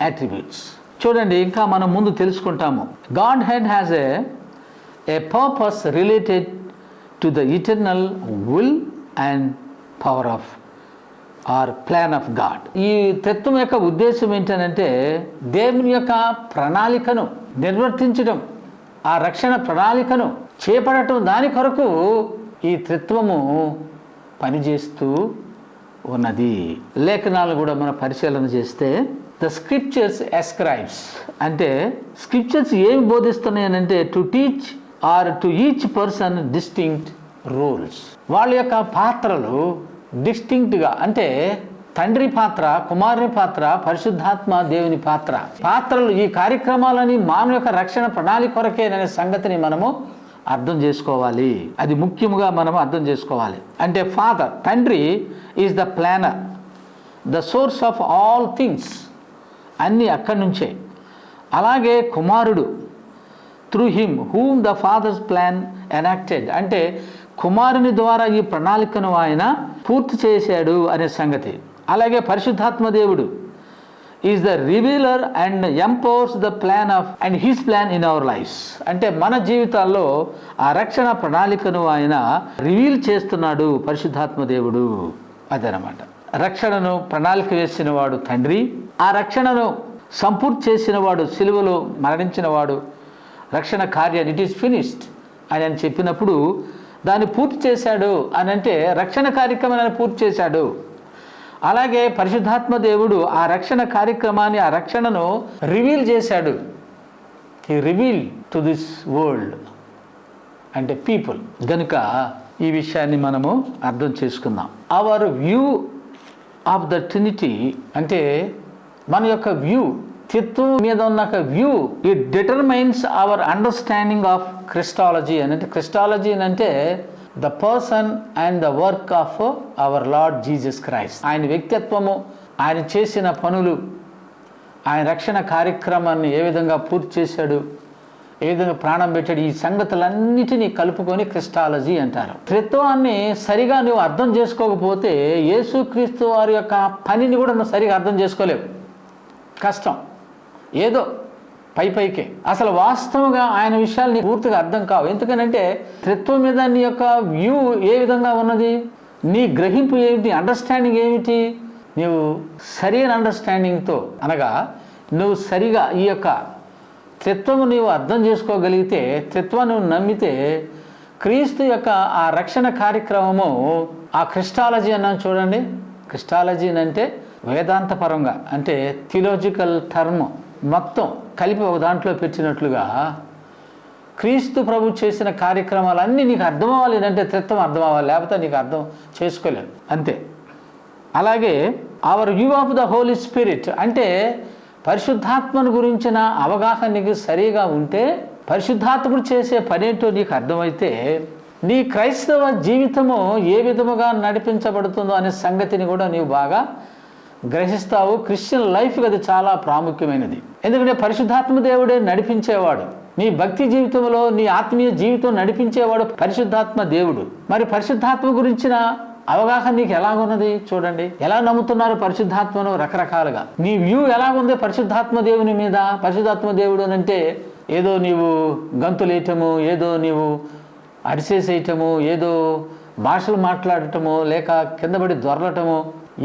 attributes. చూడండి, ఇంకా మనం ముందు తెలుసుకుంటాము. Godhead has a purpose related to the eternal will and power of or plan of God. ఈ తత్వం యొక్క ఉద్దేశం ఏంటంటే దేవుని యొక్క ప్రణాళికను నిర్వర్తించడం, ఆ రక్షణ ప్రణాళికను చేపట్టడం, దాని కొరకు ఈ తత్వము పనిచేస్తూ ఉన్నది. లేఖనాలు కూడా మనం పరిశీలన చేస్తే ద స్క్రిప్చర్స్ ఎస్క్రైబ్స్ అంటే స్క్రిప్చర్స్ ఏమి బోధిస్తున్నాయి అంటే to teach or to each person distinct roles. వాళ్ళ యొక్క పాత్రలు డిస్టింక్ట్గా, అంటే తండ్రి పాత్ర, కుమారుని పాత్ర, పరిశుద్ధాత్మ దేవుని పాత్రలు ఈ కార్యక్రమాలని మానవ యొక్క రక్షణ ప్రణాళిక కొరకేననే సంగతిని మనము అర్థం చేసుకోవాలి. అది ముఖ్యముగా మనం అర్థం చేసుకోవాలి. అంటే ఫాదర్, తండ్రి is the planner, the source of all things, అన్నీ అక్కడి నుంచే. అలాగే కుమారుడు, through him whom the father's plan enacted, అంటే కుమారుని ద్వారా ఈ ప్రణాళికను ఆయన పూర్తి చేశాడు అనే సంగతి. అలాగే పరిశుద్ధాత్మ దేవుడు is the revealer and empowers the plan of and his plan in our lifes. అంటే మన జీవితాల్లో ఆ రక్షణ ప్రణాళికను ఆయన రివీల్ చేస్తున్నాడు పరిశుద్ధాత్మ దేవుడు. అదనమాట రక్షణను ప్రణాళిక వేసిన వాడు తండ్రి, ఆ రక్షణను సంపూర్తి చేసిన వాడు, సిలువలో మరణించిన వాడు, రక్షణ కార్యాన్ని ఇట్ ఈస్ ఫినిష్డ్ అని చెప్పినప్పుడు దాన్ని పూర్తి చేశాడు అని అంటే రక్షణ కార్యక్రమాన్ని పూర్తి చేశాడు. అలాగే పరిశుద్ధాత్మ దేవుడు ఆ రక్షణ కార్యక్రమాన్ని, ఆ రక్షణను రివీల్ చేశాడు. He reveal to this world అంటే పీపుల్. గనుక ఈ విషయాన్ని మనము అర్థం చేసుకుందాం. Our view of the Trinity అంటే మన యొక్క వ్యూ, తత్వం మీద ఉన్న view, it determines our understanding of Christology. అంటే క్రిస్టాలజీ అంటే the person and the work of our Lord Jesus Christ. ఆయన వ్యక్తిత్వము, ఆయన చేసిన పనులు, ఆయన రక్షణ కార్యక్రమాన్ని ఏ విధంగా పూర్తి చేశాడు, ఏ విధంగా ప్రాణం పెట్టాడు, ఈ సంగతులన్నిటినీ కలుపుకొని క్రిస్టాలజీ అంటారు. త్రిత్వాన్ని సరిగా నువ్వు అర్థం చేసుకోకపోతే యేసుక్రీస్తు వారి యొక్క పనిని కూడా నువ్వు సరిగా అర్థం చేసుకోలేవు. కష్టం. ఏదో పైకే అసలు వాస్తవంగా ఆయన విషయాలు నీకు పూర్తిగా అర్థం కావు. ఎందుకనంటే త్రిత్వం మీద నీ యొక్క వ్యూ ఏ విధంగా ఉన్నది, నీ గ్రహింపు ఏమిటి, అండర్స్టాండింగ్ ఏమిటి, నీవు సరైన అండర్స్టాండింగ్తో అనగా నువ్వు సరిగా ఈ యొక్క త్రిత్వము నీవు అర్థం చేసుకోగలిగితే, త్రిత్వాన్ని నువ్వు నమ్మితే క్రీస్తు యొక్క ఆ రక్షణ కార్యక్రమము, ఆ క్రిస్టాలజీ అన్నాను చూడండి. క్రిస్టాలజీ అంటే వేదాంతపరంగా, అంటే థియోలాజికల్ టర్మ్ మొత్తం కలిపి ఒక దాంట్లో పెట్టినట్లుగా క్రీస్తు ప్రభు చేసిన కార్యక్రమాలన్నీ నీకు అర్థం అవ్వాలి అంటే త్రిత్వం అర్థం అవ్వాలి, లేకపోతే నీకు అర్థం చేసుకోలేవు అంతే. అలాగే our view of the Holy Spirit అంటే పరిశుద్ధాత్మను గురించిన అవగాహన నీకు సరిగా ఉంటే, పరిశుద్ధాత్ముడు చేసే పనేంటో నీకు అర్థమైతే, నీ క్రైస్తవ జీవితము ఏ విధముగా నడిపించబడుతుందో అనే సంగతిని కూడా నీవు బాగా గ్రహిస్తావు. క్రిస్టియన్ లైఫ్కి అది చాలా ప్రాముఖ్యమైనది. ఎందుకంటే పరిశుద్ధాత్మ దేవుడే నడిపించేవాడు. నీ భక్తి జీవితంలో, నీ ఆత్మీయ జీవితం నడిపించేవాడు పరిశుద్ధాత్మ దేవుడు. మరి పరిశుద్ధాత్మ గురించిన అవగాహన నీకు ఎలాగున్నది చూడండి. ఎలా నమ్ముతున్నారు పరిశుద్ధాత్మను రకరకాలుగా. నీ వ్యూ ఎలాగుంది పరిశుద్ధాత్మ దేవుని మీద. పరిశుద్ధాత్మ దేవుడు అంటే ఏదో నీవు గంతులేయటము, ఏదో నీవు అరిసేసేయటము, ఏదో భాషలు మాట్లాడటము, లేక కిందపడి దొరలటము,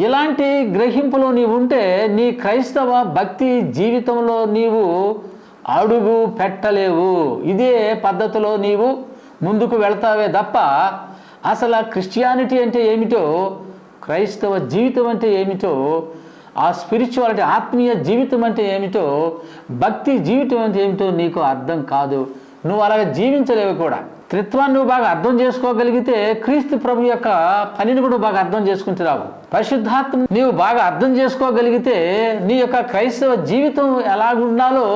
ఇలాంటి గ్రహింపులో నీవు ఉంటే నీ క్రైస్తవ భక్తి జీవితంలో నీవు అడుగు పెట్టలేవు. ఇదే పద్ధతిలో నీవు ముందుకు వెళ్తావే తప్ప అసలు క్రిస్టియానిటీ అంటే ఏమిటో, క్రైస్తవ జీవితం అంటే ఏమిటో, ఆ స్పిరిచువాలిటీ ఆత్మీయ జీవితం అంటే ఏమిటో, భక్తి జీవితం అంటే ఏమిటో నీకు అర్థం కాదు. నువ్వు అలాగే జీవించలేవు కూడా. త్రిత్వాన్ని నువ్వు బాగా అర్థం చేసుకోగలిగితే క్రీస్తు ప్రభు యొక్క పనిని కూడా బాగా అర్థం చేసుకుంటున్నావు. పరిశుద్ధాత్మ నీవు బాగా అర్థం చేసుకోగలిగితే నీ యొక్క క్రైస్తవ జీవితం ఎలాగుండాలో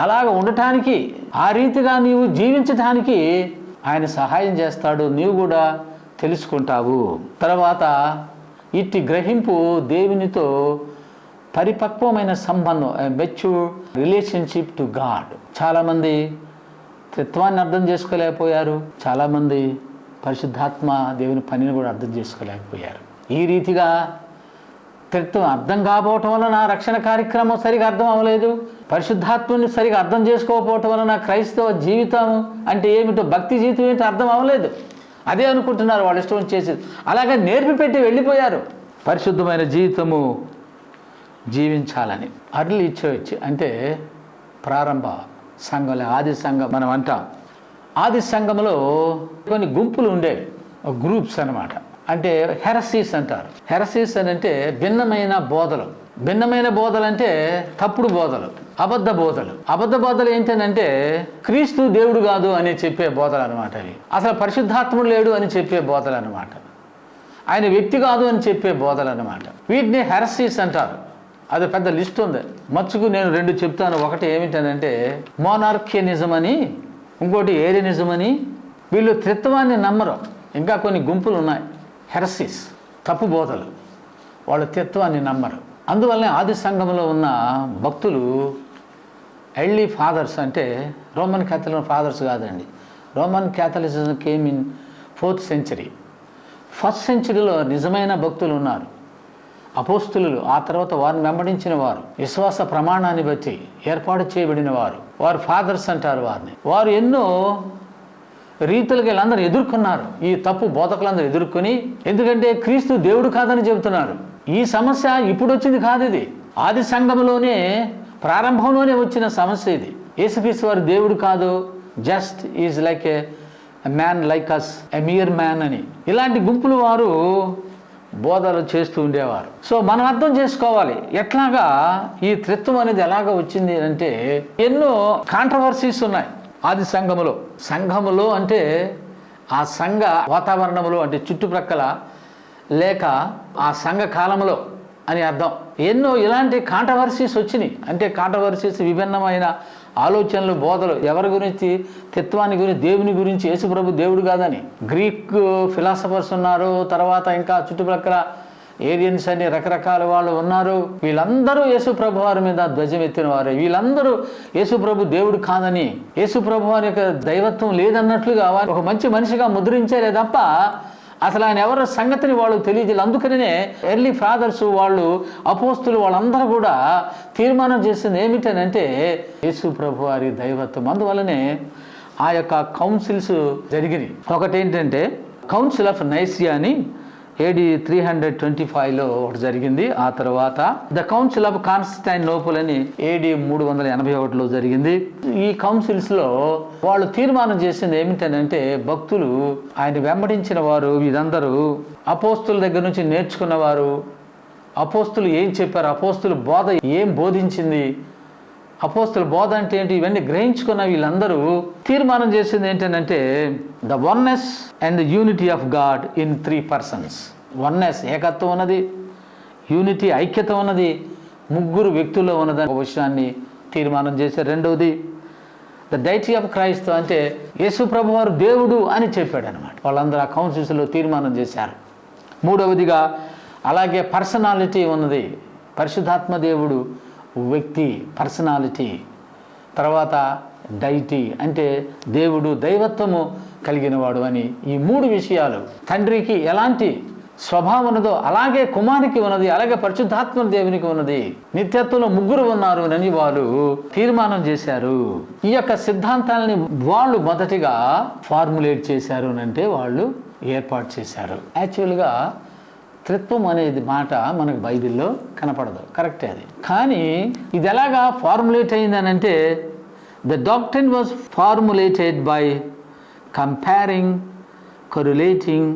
అలాగ ఉండటానికి, ఆ రీతిగా నీవు జీవించటానికి ఆయన సహాయం చేస్తాడు. నీవు కూడా తెలుసుకుంటావు. తర్వాత ఇట్టి గ్రహింపు దేవునితో పరిపక్వమైన సంబంధం, మెచ్యూర్ రిలేషన్షిప్ టు గాడ్. చాలామంది త్రిత్వాన్ని అర్థం చేసుకోలేకపోయారు, చాలామంది పరిశుద్ధాత్మ దేవుని పనిని కూడా అర్థం చేసుకోలేకపోయారు. ఈ రీతిగా త్రిత్వం అర్థం కాకపోవటం వలన రక్షణ కార్యక్రమం సరిగా అర్థం అవ్వలేదు, పరిశుద్ధాత్మని సరిగా అర్థం చేసుకోకపోవటం వలన క్రైస్తవ జీవితం అంటే ఏమిటో, భక్తి జీవితం ఏంటో అర్థం అవ్వలేదు. అదే అనుకుంటున్నారు, వాళ్ళు ఇష్టం చేసేది. అలాగే నేర్పి పెట్టి వెళ్ళిపోయారు. పరిశుద్ధమైన జీవితము జీవించాలని అర్లీ చర్చ్ అంటే ప్రారంభ సంఘంలో, ఆది సంఘం మనం అంటాం. ఆది సంఘంలో కొన్ని గుంపులు ఉండేవి, గ్రూప్స్ అన్నమాట. అంటే హెరసీస్ అంటారు. హెరసీస్ అని అంటే భిన్నమైన బోధలు. భిన్నమైన బోధలు అంటే తప్పుడు బోధలు, అబద్ధ బోధలు. అబద్ధ బోధలు ఏంటంటే క్రీస్తు దేవుడు కాదు అని చెప్పే బోధలు అనమాట. అవి అసలు పరిశుద్ధాత్ముడు లేడు అని చెప్పే బోధలు అనమాట. ఆయన వ్యక్తి కాదు అని చెప్పే బోధలు అనమాట. వీటిని హెరసీస్ అంటారు. అది పెద్ద లిస్ట్ ఉంది, మచ్చుకు నేను 2 చెప్తాను. ఒకటి ఏమిటంటే మోనార్కియనిజం అని, ఇంకోటి ఏరియనిజం అని. వీళ్ళు త్రిత్వాన్ని నమ్మరు. ఇంకా కొన్ని గుంపులు ఉన్నాయి హెరసీస్, తప్పు బోధలు. వాళ్ళు త్రిత్వాన్ని నమ్మరు. అందువల్లనే ఆది సంఘంలో ఉన్న భక్తులు ఎర్లీ ఫాదర్స్, అంటే రోమన్ క్యాథలిక్ ఫాదర్స్ కాదండి, Roman Catholicism came in 4th century. 1st centuryలో నిజమైన భక్తులు ఉన్నారు, అపోస్తులు. ఆ తర్వాత వారిని వెంబడించిన వారు, విశ్వాస ప్రమాణాన్ని బట్టి ఏర్పాటు చేయబడిన వారు, వారు ఫాదర్స్ అంటారు వారిని. వారు ఎన్నో రీతులుగా వీళ్ళందరూ ఎదుర్కొన్నారు, ఈ తప్పు బోధకులందరూ ఎదుర్కొని. ఎందుకంటే క్రీస్తు దేవుడు కాదని చెబుతున్నారు. ఈ సమస్య ఇప్పుడు వచ్చింది కాదు, ఇది ఆది సంఘంలోనే ప్రారంభంలోనే వచ్చిన సమస్య ఇది. యేసుక్రీస్తు వారు దేవుడు కాదు, just is like a man like us, a mere man అని ఇలాంటి గుంపులు వారు బోధలు చేస్తూ ఉండేవారు. సో మనం అర్థం చేసుకోవాలి ఎట్లాగా ఈ త్రిత్వం అనేది ఎలాగ వచ్చింది అంటే, ఎన్నో కాంట్రవర్సీస్ ఉన్నాయి ఆది సంఘములో. అంటే ఆ సంఘ వాతావరణంలో, అంటే చుట్టుప్రక్కల లేక ఆ సంఘ కాలంలో అని అర్థం. ఎన్నో ఇలాంటి కాంట్రవర్సీస్ వచ్చినాయి. అంటే కాంట్రవర్సీస్, విభిన్నమైన ఆలోచనలు, బోధలు. ఎవరి గురించి? త్రిత్వాన్ని గురించి, దేవుని గురించి. యేసుప్రభు దేవుడు కాదని గ్రీక్ ఫిలాసఫర్స్ ఉన్నారు. తర్వాత ఇంకా చుట్టుప్రక్కల ఏరియన్స్ అని రకరకాల వాళ్ళు ఉన్నారు. వీళ్ళందరూ యేసుప్రభు వారి మీద ధ్వజం ఎత్తిన వారు. వీళ్ళందరూ యేసుప్రభు దేవుడు కాదని, యేసుప్రభు వారి యొక్క దైవత్వం లేదన్నట్లుగా వారు ఒక మంచి మనిషిగా ముద్రించారే తప్ప అసలు ఆయన ఎవరో సంగతిని వాళ్ళు తెలియజేయాలి. అందుకనే ఎర్లీ ఫాదర్స్, వాళ్ళు అపోస్తులు, వాళ్ళందరూ కూడా తీర్మానం చేసింది ఏమిటనంటే యేసుప్రభు వారి దైవత్వం. అందువల్లనే ఆ యొక్క కౌన్సిల్స్ జరిగినాయి. ఒకటేంటంటే కౌన్సిల్ ఆఫ్ నైసియా అని AD 325లో ఒకటి జరిగింది. ఆ తర్వాత ద కౌన్సిల్ ఆఫ్ కాన్స్టాంటినోపుల్ అని AD 381లో జరిగింది. ఈ కౌన్సిల్స్లో వాళ్ళు తీర్మానం చేసింది ఏమిటంటే భక్తులు, ఆయన వెంబడించిన వారు, వీరందరూ అపోస్తుల దగ్గర నుంచి నేర్చుకున్నవారు. అపోస్తులు ఏం చెప్పారు, అపోస్తుల బోధ ఏం బోధించింది, అపోస్తుల బోధ అంటే ఏంటి, ఇవన్నీ గ్రహించుకున్న వీళ్ళందరూ తీర్మానం చేసింది ఏంటంటే the oneness and the unity of God in 3 persons. Oneness ఏకత్వం ఉన్నది, యూనిటీ ఐక్యత ఉన్నది, 3 వ్యక్తుల్లో ఉన్నదని ఒక విషయాన్ని తీర్మానం చేశారు. రెండవది ద డైటీ ఆఫ్ క్రైస్ట్, అంటే యేసు ప్రభు వారు దేవుడు అని చెప్పాడు అనమాట. వాళ్ళందరూ ఆ కౌన్సిల్స్లో తీర్మానం చేశారు. మూడవదిగా అలాగే పర్సనాలిటీ ఉన్నది, పరిశుద్ధాత్మ దేవుడు వ్యక్తి, పర్సనాలిటీ. తర్వాత డైటీ అంటే దేవుడు దైవత్వము కలిగిన వాడు అని. ఈ 3 విషయాలు, తండ్రికి ఎలాంటి స్వభావం ఉన్నదో అలాగే కుమారునికి ఉన్నది, అలాగే పరిశుద్ధాత్మ దేవునికి ఉన్నది, నిత్యత్వంలో 3 ఉన్నారు అని వాళ్ళు తీర్మానం చేశారు. ఈ యొక్క సిద్ధాంతాలని వాళ్ళు మొదటిగా ఫార్ములేట్ చేశారు అంటే వాళ్ళు ఏర్పాటు చేశారు. యాక్చువల్గా త్రిత్వం అనేది మాట మనకు బైబిల్లో కనపడదు, కరెక్టే అది. కానీ ఇది ఎలాగా ఫార్ములేట్ అయిందని అంటే the doctrine was formulated by comparing, correlating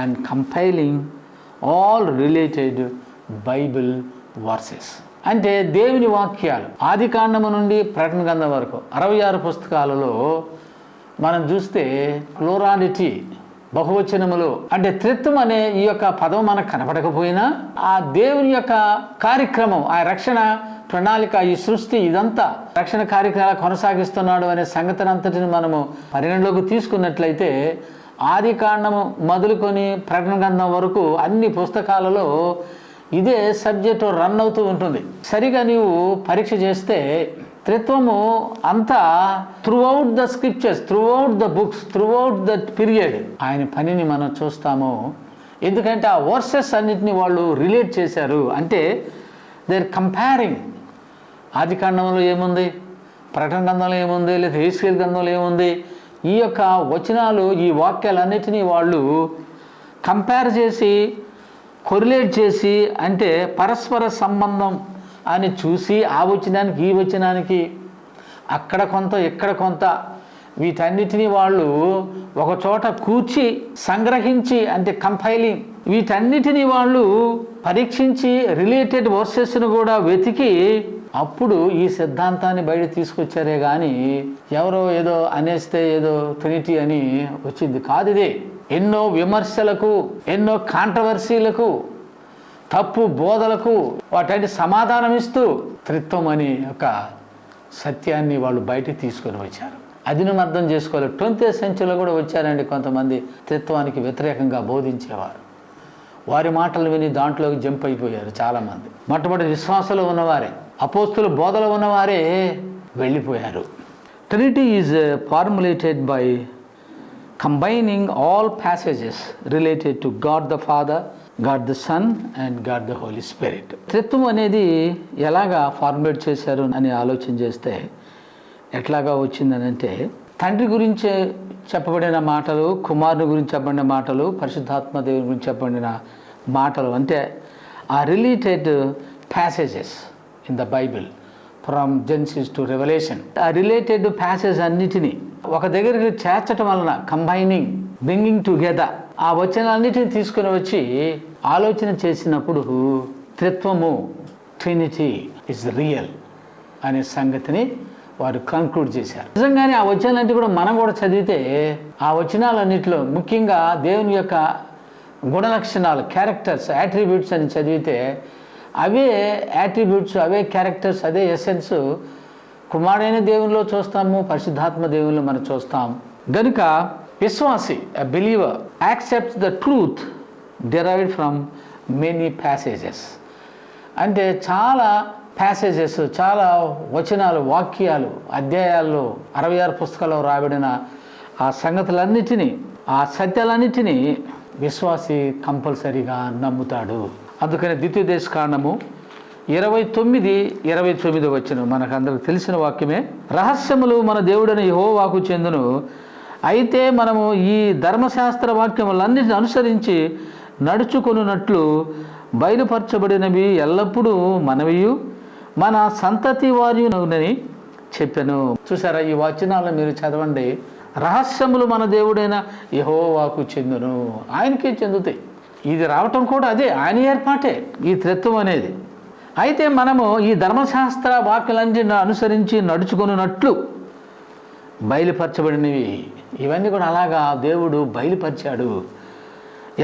and compiling all related Bible verses. అంటే దేవుని వాక్యాలు ఆది కాండము నుండి ప్రకటన గ్రంథం వరకు 66 పుస్తకాలలో మనం చూస్తే ప్లూరాలిటీ, బహువచనములు, అంటే త్రిత్వం అనే ఈ యొక్క పదం మనకు కనపడకపోయినా ఆ దేవుని యొక్క కార్యక్రమం, ఆ రక్షణ ప్రణాళిక, ఈ సృష్టి, ఇదంతా రక్షణ కార్యక్రమాలు కొనసాగిస్తున్నాడు అనే సంగతిని అంతటిని మనము పరిగణలోకి తీసుకున్నట్లయితే ఆది కాండము మొదలుకొని ప్రకటన గ్రంథం వరకు అన్ని పుస్తకాలలో ఇదే సబ్జెక్టు రన్ అవుతూ ఉంటుంది. సరిగా నీవు పరీక్ష చేస్తే త్రిత్వము అంతా throughout the scriptures, throughout the books, throughout the period ఆయన పనిని మనం చూస్తాము. ఎందుకంటే ఆ వర్సెస్ అన్నిటిని వాళ్ళు రిలేట్ చేశారు. అంటే దే ఆర్ కంపేరింగ్. ఆది కాండంలో ఏముంది, ప్రకటన గ్రంథంలో ఏముంది, లేదా హెస్కేల్ గ్రంథంలో ఏముంది, ఈ యొక్క వచనాలు, ఈ వాక్యాలన్నిటినీ వాళ్ళు కంపేర్ చేసి, కొరిలేట్ చేసి, అంటే పరస్పర సంబంధం అని చూసి ఆ వచనానికి ఈ వచనానికి అక్కడ కొంత ఇక్కడ కొంత వీటన్నిటినీ వాళ్ళు ఒక చోట కూర్చి సంగ్రహించి, అంటే కంపైలింగ్, వీటన్నిటినీ వాళ్ళు పరీక్షించి రిలేటెడ్ వర్సెస్ను కూడా వెతికి అప్పుడు ఈ సిద్ధాంతాన్ని బయట తీసుకొచ్చారే కానీ ఎవరో ఏదో అనేస్తే ఏదో ట్రినిటీ అని వచ్చింది కాదు. ఇదే ఎన్నో విమర్శలకు, ఎన్నో కాంట్రవర్సీలకు, తప్పు బోధలకు వాటి సమాధానం ఇస్తూ త్రిత్వం అని ఒక సత్యాన్ని వాళ్ళు బయటికి తీసుకొని వచ్చారు. అది నువ్వు అర్థం చేసుకోవాలి. 20th centuryలో కూడా వచ్చారండి కొంతమంది త్రిత్వానికి వ్యతిరేకంగా బోధించేవారు. వారి మాటలు విని దాంట్లోకి జంప్ అయిపోయారు చాలామంది. మొట్టమొదటి విశ్వాసంలో ఉన్నవారే, అపోస్తుల బోధలో ఉన్నవారే వెళ్ళిపోయారు. Trinity is formulated by combining all passages related to God the Father, God the Son and God the Holy Spirit. త్రిత్వం అనేది ఎలాగా ఫార్ములేట్ చేశారు అని ఆలోచన చేస్తే ఎట్లాగా వచ్చిందని అంటే, తండ్రి గురించి చెప్పబడిన మాటలు, కుమారుని గురించి చెప్పబడిన మాటలు, పరిశుద్ధాత్మ దేవుని గురించి చెప్పబడిన మాటలు, అంటే ఆ related passages in the Bible from జెన్సిస్ to revolution, ఆ రిలేటెడ్ ప్యాసేజ్ అన్నిటినీ ఒక దగ్గరికి చేర్చడం వలన, కంబైనింగ్, బ్రింగింగ్ టుగెదర్, ఆ వచనాలన్నిటిని తీసుకుని వచ్చి ఆలోచన చేసినప్పుడు త్రిత్వము, ట్రినిటీ ఇస్ రియల్ అనే సంగతిని వారు కంక్లూడ్ చేశారు. నిజంగానే ఆ వచనాలన్నిటి కూడా మనం కూడా చదివితే ఆ వచనాలన్నింటిలో ముఖ్యంగా దేవుని యొక్క గుణలక్షణాలు, క్యారెక్టర్స్, యాట్రిబ్యూట్స్ అని చదివితే అవే యాట్రిబ్యూట్స్, అవే క్యారెక్టర్స్, అదే ఎసెన్స్ కుమారుడైన దేవునిలో చూస్తాము, పరిశుద్ధాత్మ దేవునిలో మనం చూస్తాం. గనుక విశ్వాసి, a believer accepts the truth derived from many passages. అంటే చాలా ప్యాసేజెస్, చాలా వచనాలు, వాక్యాలు, అధ్యాయాల్లో 66 పుస్తకాల్లో రాబడిన ఆ సంగతులన్నిటినీ, ఆ సత్యాలన్నిటినీ విశ్వాసి కంపల్సరీగా నమ్ముతాడు. అందుకని ద్వితీయోపదేశకాండము 29:29 వచనం మనకందరికి తెలిసిన వాక్యమే. రహస్యములు మన దేవుడైన యెహోవాకు చెందును, అయితే మనము ఈ ధర్మశాస్త్ర వాక్యములన్నిటిని అనుసరించి నడుచుకొనున్నట్లు బయలుపరచబడినవి ఎల్లప్పుడూ మనవియు మన సంతతి వారిని చెప్పాను. చూసారా, ఈ వచనాలను మీరు చదవండి. రహస్యములు మన దేవుడైన యెహోవాకు చెందును, ఆయనకే చెందుతాయి. ఇది రావటం కూడా అదే ఆయన ఏర్పాటే, ఈ త్రిత్వం అనేది. అయితే మనము ఈ ధర్మశాస్త్ర వాక్యాలన్నిటిని అనుసరించి నడుచుకున్నట్లు బయలుపరచబడినవి, ఇవన్నీ కూడా అలాగా దేవుడు బయలుపరిచాడు.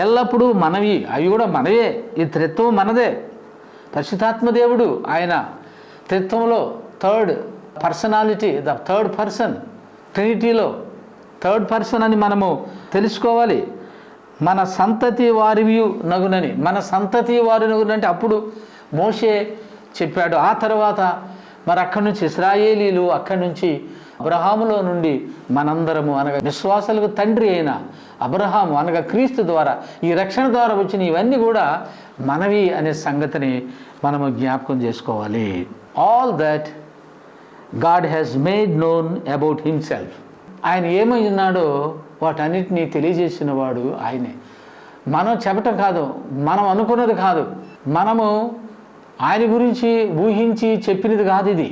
ఎల్లప్పుడూ మనవి, అవి కూడా మనవే. ఈ త్రిత్వం మనదే. పరిశుద్ధాత్మ దేవుడు ఆయన త్రిత్వంలో third personality, the third person, Trinity third person అని మనము తెలుసుకోవాలి. మన సంతతి వారివి నగునని, మన సంతతి వారి నగునంటే అప్పుడు మోషే చెప్పాడు. ఆ తర్వాత మరి అక్కడి నుంచి ఇశ్రాయేలీలు, అక్కడి నుంచి అబ్రహాములో నుండి మనందరము, అనగా విశ్వాసాలకు తండ్రి అయిన అబ్రహాము అనగా క్రీస్తు ద్వారా ఈ రక్షణ ద్వారా వచ్చిన ఇవన్నీ కూడా మనవి అనే సంగతిని మనము జ్ఞాపకం చేసుకోవాలి. All that God has made known about himself, ఆయన ఏమై ఉన్నాడో వాటన్నిటినీ తెలియజేసిన వాడు ఆయనే. మనం చెప్పటం కాదు, మనం అనుకున్నది కాదు, మనము ఆయన గురించి ఊహించి చెప్పినది కాదు. ఇది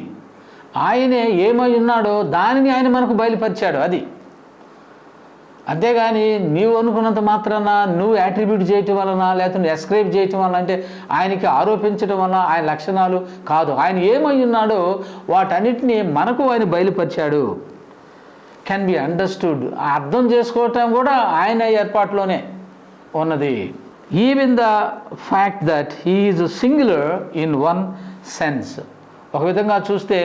ఆయనే ఏమై ఉన్నాడో దానిని ఆయన మనకు బయలుపరిచాడు. అది అంతేగాని నీవు అనుకున్నంత మాత్రాన నువ్వు యాట్రిబ్యూట్ చేయటం వలన, లేకపోతే ఎస్క్రైబ్ చేయటం వలన, అంటే ఆయనకి ఆరోపించడం వలన ఆయన లక్షణాలు కాదు. ఆయన ఏమై ఉన్నాడో వాటన్నిటినీ మనకు ఆయన బయలుపరిచాడు. కెన్ బి అండర్స్టూడ్, అర్థం చేసుకోవటం కూడా ఆయన ఏర్పాటులోనే ఉన్నది. Even the fact that he is singular in one sense, ఒక విధంగా చూస్తే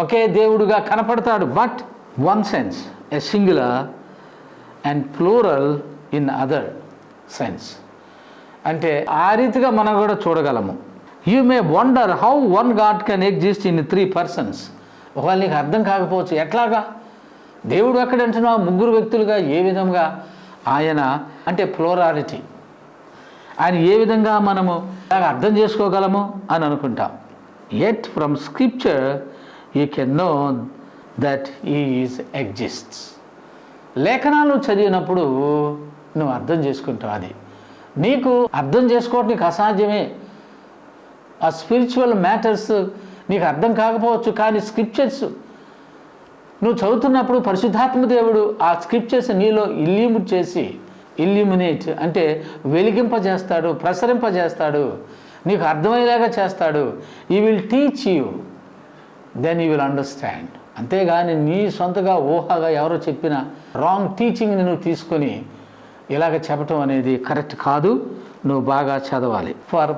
ఒకే దేవుడుగా కనపడతాడు, but one sense, a singular and plural in other sense. అంటే ఆ రీతిగా మనం కూడా చూడగలము. You may wonder how one God can exist in 3 persons. ఒకవేళ నీకు అర్థం కాకపోవచ్చు, ఎట్లాగా దేవుడు ఎక్కడ అంటున్నావు, 3 వ్యక్తులుగా ఏ విధంగా ఆయన అంటే ప్లూరాలిటీ, ఆయన ఏ విధంగా మనము అర్థం చేసుకోగలము అని అనుకుంటాం. Yet from scripture you can know that he is exists. లేఖనాలు చదివినప్పుడు నువ్వు అర్థం చేసుకుంటావు. అది నీకు అర్థం చేసుకోవడం నీకు అసాధ్యమే. ఆ స్పిరిచువల్ మ్యాటర్స్ నీకు అర్థం కాకపోవచ్చు, కానీ స్క్రిప్చర్స్ నువ్వు చదువుతున్నప్పుడు పరిశుద్ధాత్మ దేవుడు ఆ స్క్రిప్చర్స్ నీలో ఇల్యూమినేట్ అంటే వెలిగింపజేస్తాడు, ప్రసరింపజేస్తాడు, నీకు అర్థమయ్యేలాగా చేస్తాడు. ఈ will teach you, then you will understand. అంతేగాని నీ సొంతగా ఊహగా ఎవరో చెప్పిన రాంగ్ టీచింగ్ని నువ్వు తీసుకొని ఇలాగ చెప్పటం అనేది కరెక్ట్ కాదు. నువ్వు బాగా చదవాలి. ఫర్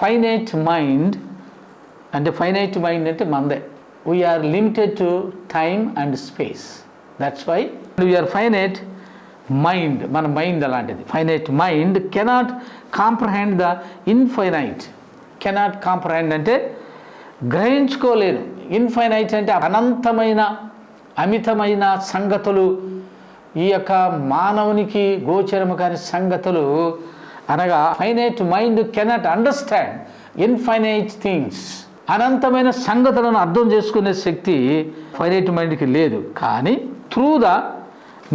ఫైనైట్ మైండ్ అంటే ఫైనైట్ మైండ్ అంటే మందే. We are limited to time and space. That's why we are finite mind. మన మైండ్ అలాంటిది. Finite mind cannot comprehend the infinite. Cannot comprehend అంటే గ్రహించుకోలేను. ఇన్ఫైనైట్ అంటే అనంతమైన అమితమైన సంగతులు, ఈ యొక్క మానవునికి గోచరము కాని సంగతులు అనగా finite mind cannot understand infinite things. అనంతమైన సంగతులను అర్థం చేసుకునే శక్తి ఫైనైట్ మైండ్కి లేదు. కానీ through the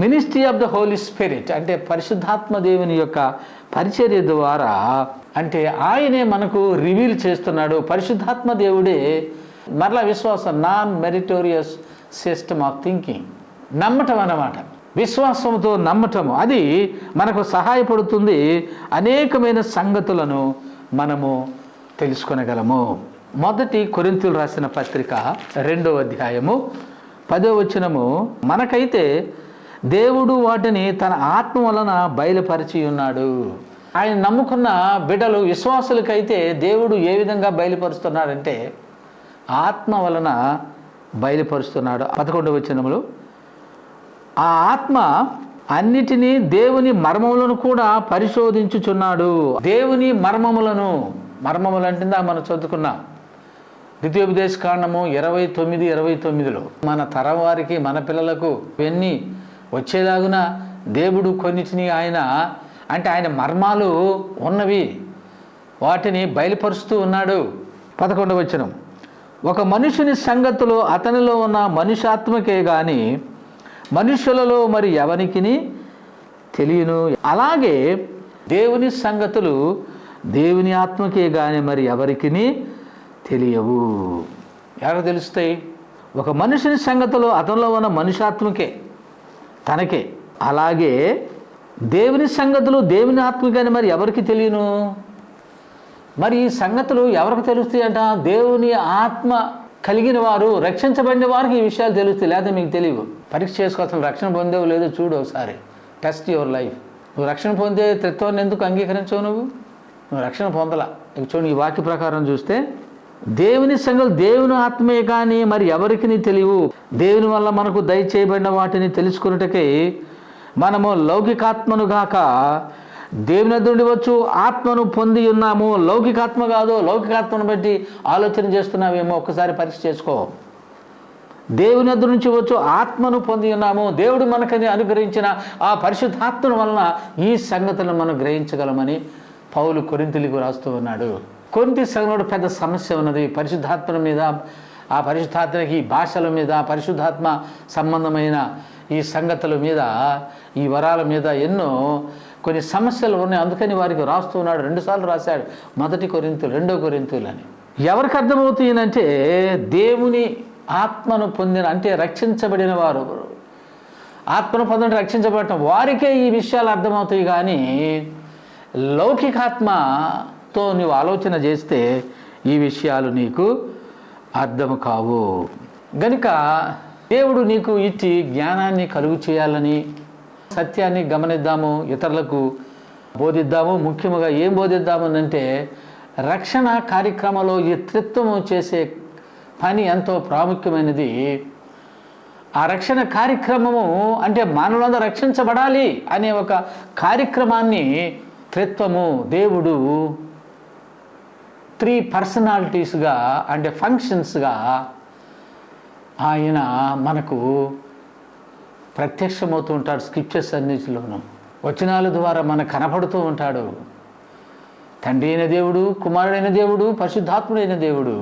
ministry of the Holy Spirit అంటే పరిశుద్ధాత్మ దేవుని యొక్క పరిచర్య ద్వారా అంటే ఆయనే మనకు రివీల్ చేస్తున్నాడు. పరిశుద్ధాత్మ దేవుడే మరలా విశ్వాసం non meritorious system of thinking, నమ్మటం అన్నమాట. విశ్వాసంతో నమ్మటము అది మనకు సహాయపడుతుంది. అనేకమైన సంగతులను మనము తెలుసుకొనగలము. 1 కొరింథీయులు రాసిన పత్రిక 2వ అధ్యాయము 10వ వచనము, మనకైతే దేవుడు వాటిని తన ఆత్మ వలన బయలుపరిచి ఉన్నాడు. ఆయన నమ్ముకున్న బిడ్డలు విశ్వాసులకైతే దేవుడు ఏ విధంగా బయలుపరుస్తున్నాడంటే ఆత్మ వలన బయలుపరుస్తున్నాడు. 11వ వచనములో ఆ ఆత్మ అన్నిటినీ దేవుని మర్మములను కూడా పరిశోధించుచున్నాడు. దేవుని మర్మములను, మర్మములు అంటే మనం చదువుకున్నాం ద్వితీయోపదేశ కాండము 29:29లో మన తరం వారికి మన పిల్లలకు ఇవన్నీ వచ్చేలాగున దేవుడు కొన్నిటిని ఆయన అంటే ఆయన మర్మాలు ఉన్నవి వాటిని బయలుపరుస్తూ ఉన్నాడు. 11వ వచనం, ఒక మనుషుని సంగతులు అతనిలో ఉన్న మనుష్యాత్మకే గాని మనుషులలో మరి ఎవరికిని తెలియను. అలాగే దేవుని సంగతులు దేవుని ఆత్మకే గాని మరి ఎవరికిని తెలియవు. ఎవరికి తెలుస్తాయి? ఒక మనుషుని సంగతులు అతనిలో ఉన్న మనుష్యాత్మకే, తనకే. అలాగే దేవుని సంగతులు దేవుని ఆత్మకే గాని మరి ఎవరికి తెలియను. మరి ఈ సంగతులు ఎవరికి తెలుస్తాయి అంట? దేవుని ఆత్మ కలిగిన వారు, రక్షించబడిన వారికి ఈ విషయాలు తెలుస్తాయి, లేదా మీకు తెలియవు. పరీక్ష చేసుకో, అసలు రక్షణ పొందేవు లేదో చూడు ఒకసారి. Test your life. నువ్వు రక్షణ పొందే త్రిత్వాన్ని ఎందుకు అంగీకరించవు? నువ్వు రక్షణ పొందలా. ఇక చూడు, ఈ వాక్య ప్రకారం చూస్తే దేవుని సంగతులు దేవుని ఆత్మే కానీ మరి ఎవరికి తెలియవు. దేవుని వల్ల మనకు దయచేయబడిన వాటిని తెలుసుకున్నటకే మనము లౌకికాత్మను గాక దేవుని వద్ద నుండి వచ్చు ఆత్మను పొంది ఉన్నాము. లౌకికాత్మ కాదు, లౌకికాత్మను బట్టి ఆలోచన చేస్తున్నావేమో ఒక్కసారి పరీక్ష చేసుకో. దేవుని వద్ద నుంచి వచ్చు ఆత్మను పొంది ఉన్నాము. దేవుడు మనకని అనుగ్రహించిన ఆ పరిశుద్ధాత్మను వలన ఈ సంగతులను మనం గ్రహించగలమని పౌలు కొరింథీయులకు రాస్తూ ఉన్నాడు. కొరింథీ సంఘంలో పెద్ద సమస్య ఉన్నది పరిశుద్ధాత్మ మీద, ఆ పరిశుద్ధాత్మకి ఈ భాషల మీద, పరిశుద్ధాత్మ సంబంధమైన ఈ సంగతుల మీద, ఈ వరాల మీద ఎన్నో కొన్ని సమస్యలు ఉన్నాయి. అందుకని వారికి రాస్తూ ఉన్నాడు. 2 సార్లు రాశాడు, 1 కొరింథీయులు 2 కొరింథీయులు అని. ఎవరికి అర్థమవుతుందంటే దేవుని ఆత్మను పొందిన అంటే రక్షించబడిన వారు, ఆత్మను పొందిన రక్షించబడటం వారికే ఈ విషయాలు అర్థమవుతాయి. కానీ లౌకికాత్మతో నువ్వు ఆలోచన చేస్తే ఈ విషయాలు నీకు అర్థము కావు. గనుక దేవుడు నీకు ఇట్టి జ్ఞానాన్ని కలుగు చేయాలని, సత్యాన్ని గమనిద్దాము, ఇతరులకు బోధిద్దాము. ముఖ్యంగా ఏం బోధిద్దాము అంటే రక్షణ కార్యక్రమంలో ఈ త్రిత్వము చేసే పని ఎంతో ప్రాముఖ్యమైనది. ఆ రక్షణ కార్యక్రమము అంటే మానవులందరూ రక్షించబడాలి అనే ఒక కార్యక్రమాన్ని త్రిత్వము దేవుడు 3 పర్సనాలిటీస్గా అంటే ఫంక్షన్స్గా ఆయన మనకు ప్రత్యక్షమవుతూ ఉంటాడు. స్క్రిప్చర్స్ అన్నిటిలోనూ వచనాల ద్వారా మనకు కనపడుతూ ఉంటాడు. తండ్రి అయిన దేవుడు, కుమారుడైన దేవుడు, పరిశుద్ధాత్ముడైన దేవుడు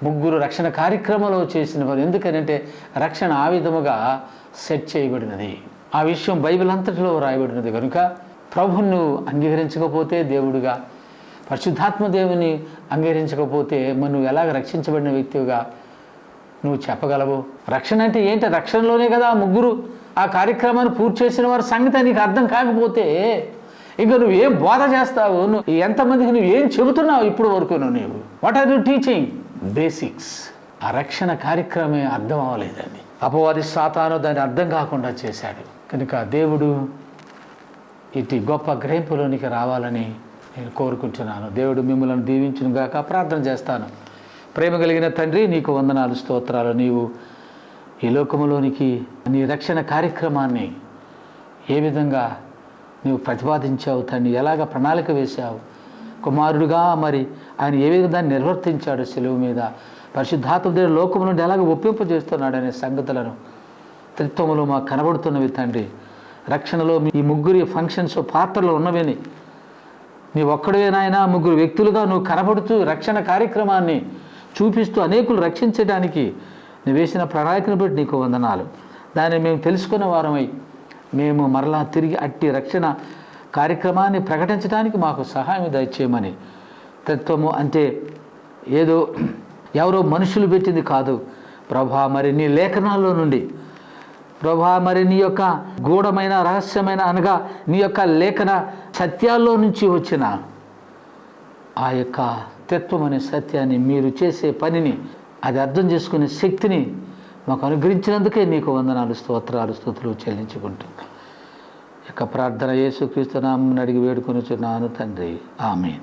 ముగ్గురు రక్షణ కార్యక్రమంలో చేసిన వారు. ఎందుకనంటే రక్షణ ఆ విధముగా సెట్ చేయబడినది. ఆ విషయం బైబిల్ అంతటిలో రాయబడినది. కనుక ప్రభువును అంగీకరించకపోతే దేవుడుగా, పరిశుద్ధాత్మ దేవుని అంగీకరించకపోతే నువ్వు ఎలాగ రక్షించబడిన వ్యక్తిగా నువ్వు చెప్పగలవు? రక్షణ అంటే ఏంటి? రక్షణలోనే కదా ముగ్గురు ఆ కార్యక్రమాన్ని పూర్తి చేసిన వారి సంగతి నీకు అర్థం కాకపోతే ఇంకా నువ్వేం బోధ చేస్తావు? నువ్వు ఎంతమందికి నువ్వు ఏం చెబుతున్నావు ఇప్పుడు వరకు? నువ్వు what are you teaching? Basics. ఆ రక్షణ కార్యక్రమే అర్థం అవ్వలేదండి. అపవాది సాతాను దాన్ని అర్థం కాకుండా చేశాడు. కనుక దేవుడు ఇటు గొప్ప గ్రహింపులోనికి రావాలని నేను కోరుకుంటున్నాను. దేవుడు మిమ్మల్ని దీవించును గాక. ప్రార్థన చేస్తాను. ప్రేమ కలిగిన తండ్రి, నీకు వందనాలు, స్తోత్రాలు. నీవు ఈ లోకములోనికి నీ రక్షణ కార్యక్రమాన్ని ఏ విధంగా నీవు ప్రతిపాదించావు తండ్రి, ఎలాగ ప్రణాళిక వేశావు, కుమారుడుగా మరి ఆయన ఏ విధంగా దాన్ని నిర్వర్తించాడు సెలువు మీద, పరిశుద్ధాత్మ దేవుడు లోకము నుండి ఎలాగ ఒప్పింపజేస్తున్నాడు అనే సంగతులను త్రిత్వములో మాకు కనబడుతున్నవి తండ్రి. రక్షణలో ఈ ముగ్గురి ఫంక్షన్స్ పాత్రలు ఉన్నవని నీ ఒక్కడే నాయన ముగ్గురు వ్యక్తులుగా నువ్వు కనబడుతూ రక్షణ కార్యక్రమాన్ని చూపిస్తూ అనేకులు రక్షించడానికి నువ్వు వేసిన ప్రణాళికను బట్టి నీకు వందనాలు. దాన్ని మేము తెలుసుకున్న వారమై మేము మరలా తిరిగి అట్టి రక్షణ కార్యక్రమాన్ని ప్రకటించడానికి మాకు సహాయం దయచేయమని. తత్వము అంటే ఏదో ఎవరో మనుషులు పెట్టింది కాదు ప్రభా, మరి నీ లేఖనాల్లో నుండి ప్రభా, మరి నీ యొక్క గూఢమైన రహస్యమైన అనగా నీ యొక్క లేఖన సత్యాల్లో నుంచి వచ్చిన ఆ యొక్క తత్వం అనే సత్యాన్ని, మీరు చేసే పనిని అది అర్థం చేసుకునే శక్తిని మాకు అనుగ్రహించినందుకే నీకు వందనాలు, స్తోత్రాలు, స్తుతులు చెల్లించుకుంటూ యొక్క ప్రార్థన యేసుక్రీస్తు నామమున అడిగి వేడుకొనుచున్నాను తండ్రి. ఆమేన్.